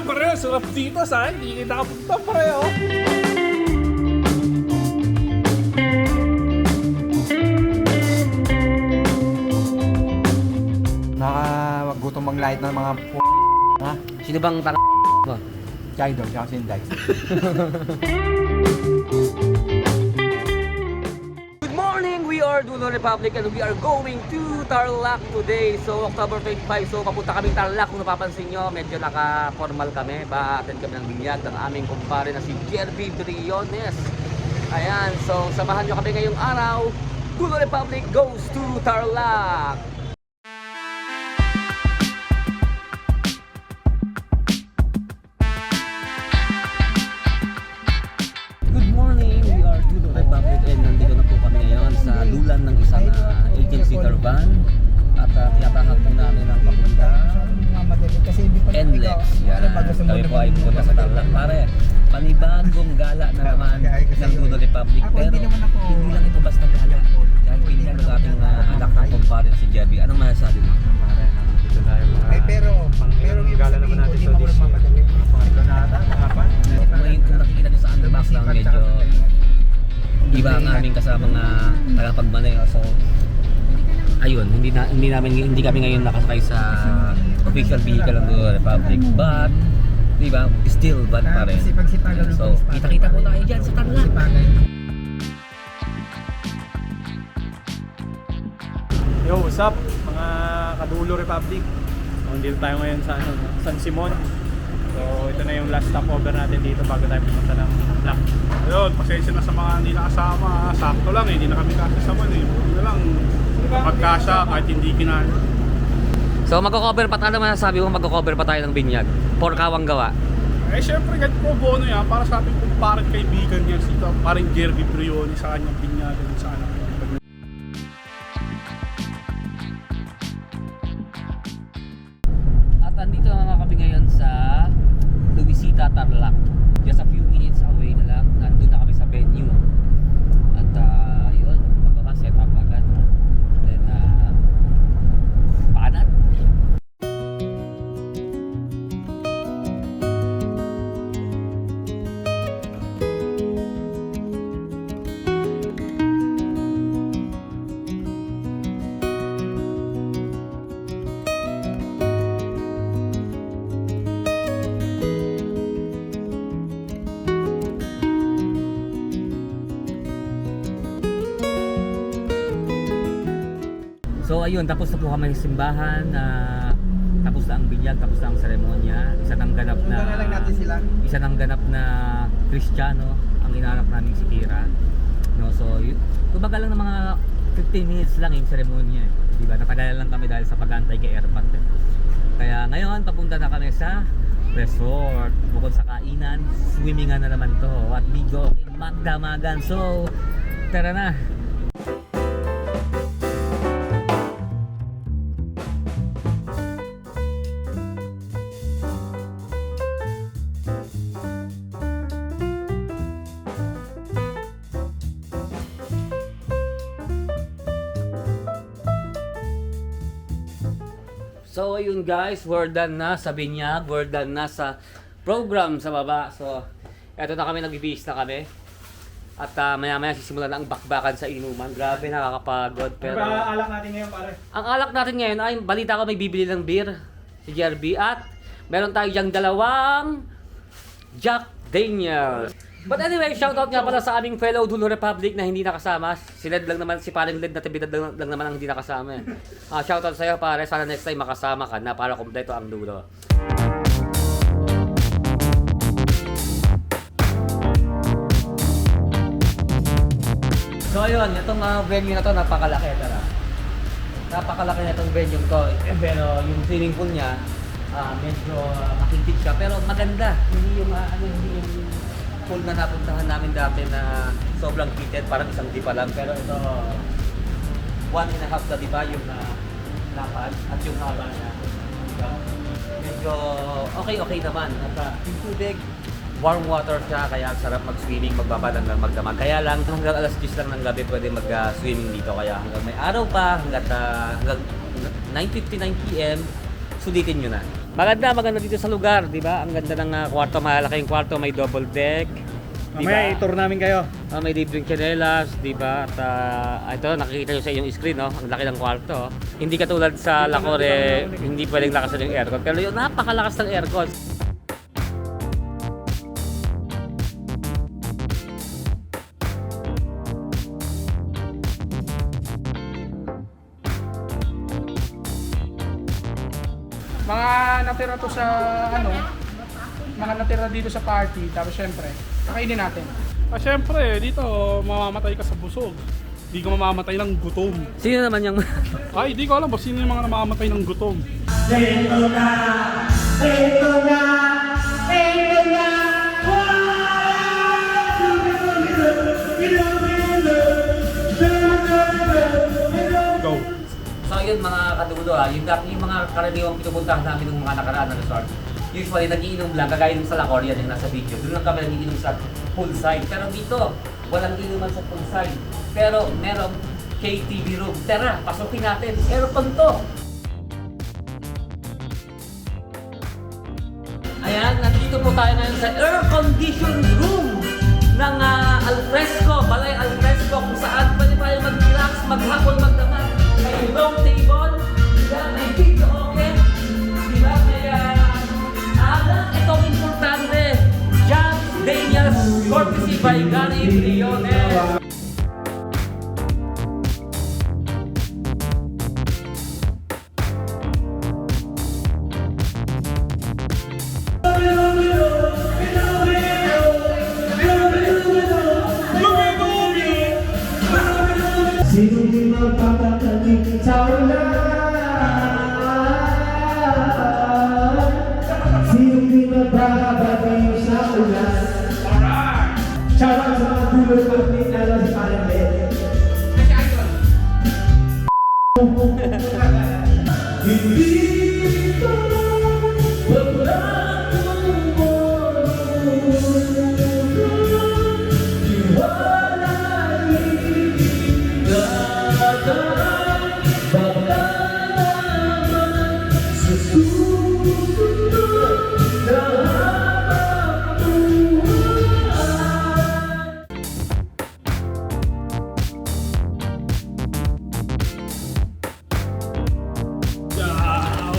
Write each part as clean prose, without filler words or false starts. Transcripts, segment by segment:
pare, sarap dito sa hindi kita kapunta pare oh. Nakagutong manglait ng mga ha? Sino bang tanga mo? Chaido, tsaka Sinday. Good morning! We are Duno Republic and we are going to Tarlac today. So, October 25. So, papunta kaming Tarlac. Kung napapansin nyo, medyo naka-formal kami. Ba-attend kami ng binyag ng aming kumpare na si Jerby Briones. Ayan. So, samahan nyo kami ngayong araw. Duno Republic goes to Tarlac. Good morning! We are Duno Republic and nandito na po kami ngayon sa lulan ng isang agency caravan at tinatahak po namin ang papunta NLEX. Yan. Kami po ay pupunta sa Tarlac. Pare, panibagong gala na naman ng Duno Republic pero hindi lang ito basta gala dahil pinili ng ating anak ng kumpare na si Jerby. Anong masasabi mo? Pero yung gala naman natin so this year. Kung nakikita nyo sa underbox lang, medyo iba ang aming kasamang tagapagmaneho. So, ayun, hindi kami ngayon nakasakay sa official vehicle ng Duno Republic. But, di ba, still bad pa rin. So, kita-kita po tayo dyan sa Tarlac. Yo, what's up mga Kadulo Republic. Nandito tayo ngayon sa San Simon. So ito na yung last stopover natin dito bago tayo pumunta ng Tarlac. Ayun, pasensya na sa mga hindi nakasama. Sakto lang hindi na kami kasama eh. Buti na lang magkasya kahit hindi kinano. So, magko-cover pa tayo. Ano masasabi mo magko-cover pa tayo ng binyag? For kawang gawa. Eh syempre kahit pro bono yan para sa ating kumparat kaibigan niya si parang Jerby Briones sa kanyang binyagan sa anak. Nandito na nga kami ngayon sa Luisita, Tarlac. Just a few minutes away na lang, nandun na kami sa venue. At yun, magpapa-set up agad. Then, paanat. So ayun, tapos na po kami sa simbahan, tapos na ang binyag, tapos na ang seremonya. Isa nang ganap na Kristiyano ang inanap namin si Kira. No, so kumbaga lang ng mga 15 minutes lang yung seremonya, di ba? Natagalan lang kami dahil sa pag-antay kay Airpat. Kaya ngayon papunta na kami sa resort. Bukod sa kainan, swimmingan na naman to at bigo magdamagan. So tara na. So ayun guys, we're done na sa binyag, we're done na sa program sa baba. So eto na kami, nagbibihis na kami. At maya-maya sisimulan na ang bakbakan sa inuman. Grabe, nakakapagod. Pero Ano ba alak natin ngayon pare? ang alak natin ngayon ay balita ko may bibili ng beer si Jerby at meron tayo diyang dalawang Jack Daniels. But anyway, shoutout nga pala sa aming fellow Duno Republic na hindi nakasama. Si Led lang naman, si paring Led na tibidad lang naman ang hindi nakasama. Shoutout sa iyo pare, sana next time makasama ka na para kumpleto ang dulo. So ayun, itong venue na to napakalaki. Napakalaki na itong venue to. Pero yung swimming pool niya, medyo makintig siya. Pero maganda. Hindi yung hindi yung pool na napuntahan namin dati na sobrang heated, parang isang dipa lang. Pero ito, 1.5 na diba yung lapad at yung haba na. Diba? Medyo okay naman. At yung tubig, warm water siya, kaya sarap mag-swimming, magbabadang lang magdamag. Kaya lang, hanggang alas 10 lang ng gabi pwede mag-swimming dito. Kaya hanggang may araw pa, hanggang 9:59 PM, sulitin nyo na. Maganda dito sa lugar, di ba? Ang ganda ng kwarto, malaking kwarto, may double deck. Di Mamaya ba? i-tour namin kayo. May libreng tsinelas, di ba? At ito, nakikita nyo sa inyong screen, no? Ang laki ng kwarto. Hindi katulad sa Lacore, hindi pwedeng lakasan yung aircon. Pero yung napakalakas ng aircon. Mga natira to sa mga natira dito sa party, tapos syempre, kakainin natin. Syempre, dito mamamatay ka sa busog. Hindi ka mamamatay ng gutom. Sino naman yung... Ay, di ko alam kung sino yung mga namamatay ng gutom. Go. So yun mga kadulo yung mga karaniwang pinupuntahan namin ng mga nakaraan na resort. Usually nagiinom lang, kagaya nung sa Lacore yan yung nasa video. Doon lang kami nagiinom sa poolside. Pero dito, walang inuman sa poolside. Pero merong KTV room. Tara, pasukin natin. Aircon to. Ayan, nandito po tayo ngayon sa air-conditioned room ng Alfresco, Balay Alfresco, kung saan pwede tayo mag-relax, maghapon, magdamag. May long table, diba? May video okay, diba? May itong importante, Jack Daniels, courtesy by Gary Briones. Sino di magpapatalig sa ulan? Sino di magbabagayo sa ulan? Shoutout sa mga dulo at nilala sa parang hindi ko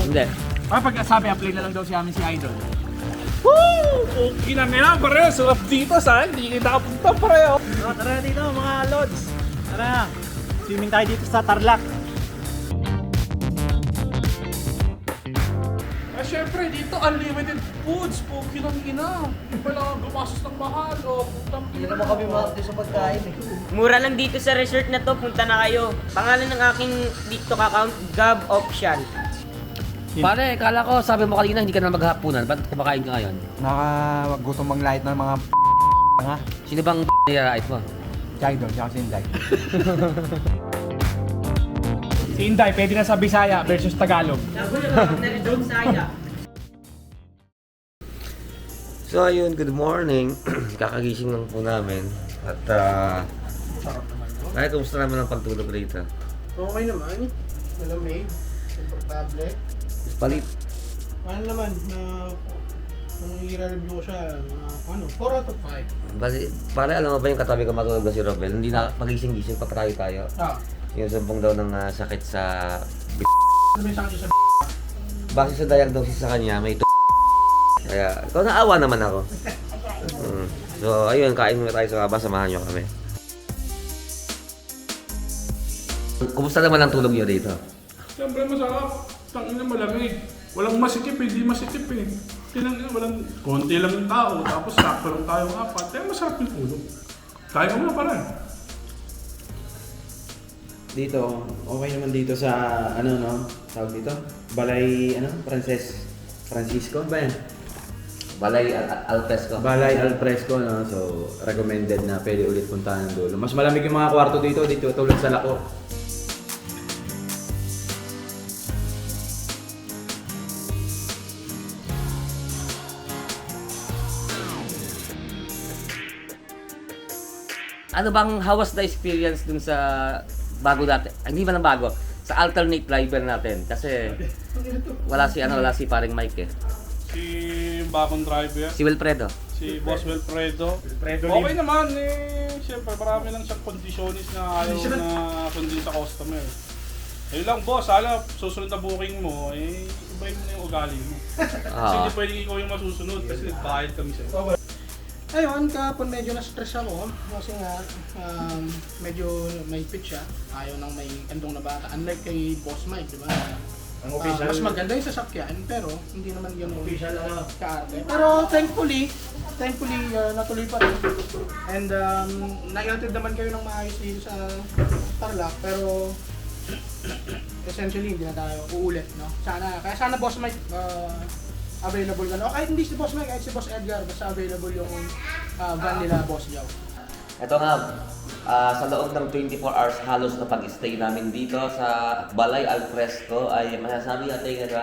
Hindi. Pag sabi, apply na lang daw si amin si Idol. Woo! Okay na nga, pareho. Sarap dito, saan? Hindi kita kapunta pareho. So, tara dito mga lods. Tara, swimming tayo dito sa Tarlac. Syempre, dito unlimited foods. Pogi ng ina. Hindi pala gumastos ng mahal. Hindi naman kami sa pagkain eh. Mura lang dito sa resort na to, punta na kayo. Pangalan ng aking TikTok account, Gab Option. Pare, kala ko, sabi mo kanina, hindi ka na maghapunan. Ba't kumakain ka ngayon? Nakagutong manglight ng mga nga. Sino bang nilalait mo? Idol, tsaka si Inday. Si Inday, pwede na sa Bisaya versus Tagalog. So ayun, good morning. Kakagising lang po namin. At kahit kumusta naman ang pagtulog rito. Okay naman. Malamig. Komportable. Palit. Ano naman, kung i-review ko siya, 4 out of 5. Pare, alam mo ba yung katabi ko matulog na si Robel? Hindi na pagising-gising, papatayo tayo. Yung sumpong daw ng sakit sa Ano ba yung sakit sa base sa diagnosis sa kanya, may kaya, ikaw naawa naman ako. So, ayun, kain muna tayo sa baba, samahan nyo kami. Kumusta naman ang tulog nyo dito? Siyempre masarap. Tangina malamig. Walang masikip eh, di masikip eh. Walang konti lang yung tao, tapos sakto lang tayo apat. Kaya masarap yung tulog. Kaya ko na pa rin. Dito, okay naman dito sa, tawag dito? Balay, Francisco ba yan? Balay Alfresco. Balay Alfresco, no? So, recommended na pwede ulit puntahan ng dulo. Mas malamig yung mga kwarto dito tulad sa Laco. Ano bang how was the experience dun sa bago natin? Hindi ba na bago? Sa alternate driver natin. Kasi Wala si paring Mike eh. Si bagong driver, Si Wilfredo. si Boss Wilfredo. Wilfredo Okay Lim. naman eh, siyempre marami lang siyang conditionist na ayaw na sundin sa customer. Ayun lang boss, hala, susunod na booking mo, eh, ibahin mo na yung ugali mo. Kasi Ah. hindi pwedeng ikaw yung masusunod kasi nagbayad kami sa'yo. Ayun, kahapon medyo na-stress ako kasi nga medyo may pitch siya. Ayaw nang may kantong na bata. Unlike kay Boss Mike, di ba? Ang official. Mas maganda yung sasakyan pero hindi naman yun Official kaarte. Pero thankfully natuloy pa rin. And nailatid naman kayo ng maayos dito sa Tarlac pero essentially hindi na tayo uulit, no? Kaya sana Boss Mike available ka, no? Kahit hindi si Boss Mike, kahit si Boss Edgar, basta available yung van nila Boss Jow. Ito nga, sa loob ng 24 hours halos na pag-stay namin dito sa Balay Al Fresco ay masasabi natin na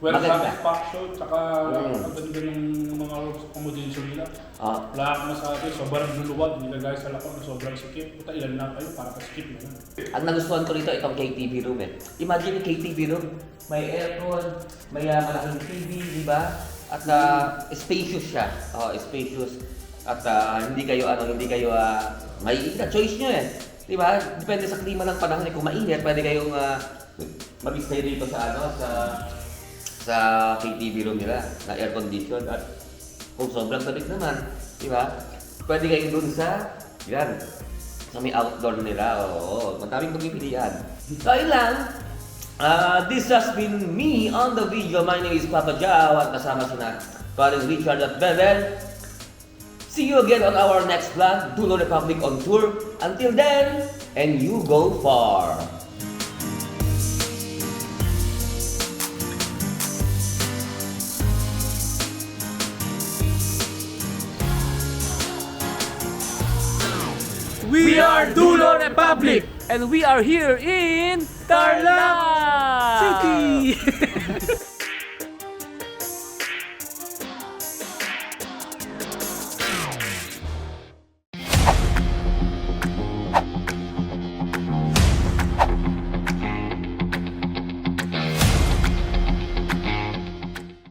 Well, maganda. satisfaction, tsaka ang ganda ng mga accommodation nila. Ah, Wala akong masabi, sobrang luluwag, nilagay sa lakot na sobrang sikip. Puta, ilan na kayo para ka-skip na lang. ang nagustuhan ko rito itong KTV room eh. Imagine yung KTV room, may aircon, may malaking TV, di ba? At spacious siya. Oh, spacious. At hindi kayo may choice nyo eh. Di ba? Depende sa klima ng panahon eh. Kung mainit, pwede kayong mag-stay dito sa KTV room nila na air condition at kung sobrang tarik naman, di ba? Pwede kayong dun sa may outdoor nila. Oo, madaming pagpipilian. So, ayun lang. This has been me on the video. My name is Papa Jow at kasama sina Colin Richard at Bevel. See you again on our next vlog, Dulo Republic on Tour. Until then, and you go far. We are Dulo Republic! And we are here in Tarlac City!